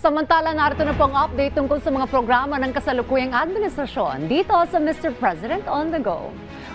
Samantala, narito na po ang update tungkol sa mga programa ng kasalukuyang administrasyon dito sa Mr. President on the Go.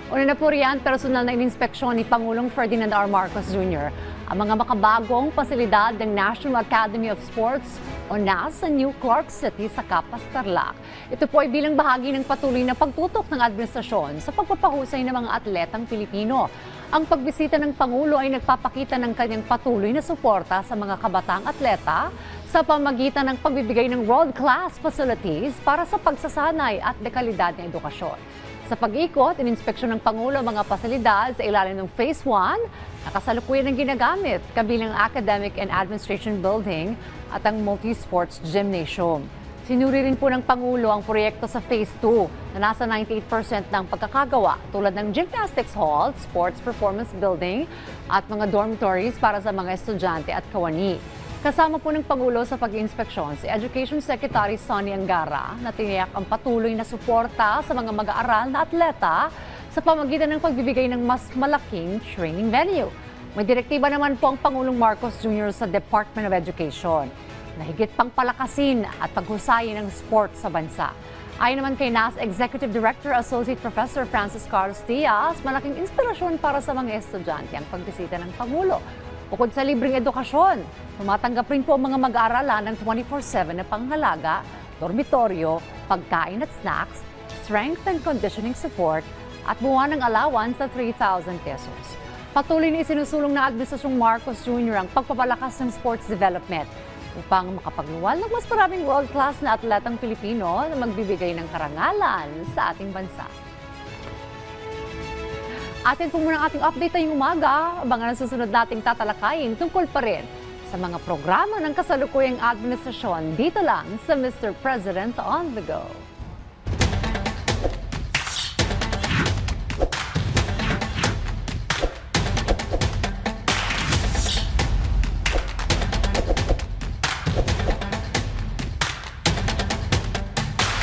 Una na po riyan, personal na ininspeksyon ni Pangulong Ferdinand R. Marcos Jr. ang mga makabagong pasilidad ng National Academy of Sports o NAS sa New Clark City sa Capas, Tarlac. Ito po ay bilang bahagi ng patuloy na pagtutok ng administrasyon sa pagpapahusay ng mga atletang Pilipino. Ang pagbisita ng Pangulo ay nagpapakita ng kanyang patuloy na suporta sa mga kabataang atleta sa pamagitan ng pagbibigay ng world-class facilities para sa pagsasanay at dekalidad ng edukasyon. Sa pag-ikot, ininspeksyon ng Pangulo ang mga pasilidad sa ilalim ng Phase 1 na kasalukuyan ng ginagamit, kabilang Academic and Administration Building at ang Multi-Sports Gymnasium. Sinuri rin po ng Pangulo ang proyekto sa Phase 2 na nasa 98% ng pagkakagawa tulad ng Gymnastics Hall, Sports Performance Building at mga dormitories para sa mga estudyante at kawani. Kasama po ng Pangulo sa pag-inspeksyon si Education Secretary Sonny Angara na tiniyak ang patuloy na suporta sa mga mag-aaral na atleta sa pamagitan ng pagbibigay ng mas malaking training venue. May direktiba naman po ang Pangulong Marcos Jr. sa Department of Education na higit pang palakasin at paghusayin ng sport sa bansa. Ayon naman kay NAS Executive Director Associate Professor Francis Carlos Diaz, malaking inspirasyon para sa mga estudyante ang pagbisita ng Pangulo. Bukod sa libreng edukasyon, tumatanggap rin po ang mga mag-aaralan ng 24/7 na panghalaga, dormitoryo, pagkain at snacks, strength and conditioning support at buwan ng allowance na 3,000 pesos. Patuloy na isinusulong ng Administrasyong Marcos Jr. ang pagpapalakas ng sports development upang makapagluwal ng mas maraming world-class na atletang Pilipino na magbibigay ng karangalan sa ating bansa. Atin po muna ang ating update ngayong umaga. Abangan ang susunod nating tatalakayin tungkol pa rin sa mga programa ng kasalukuyang administrasyon dito lang sa Mr. President on the Go.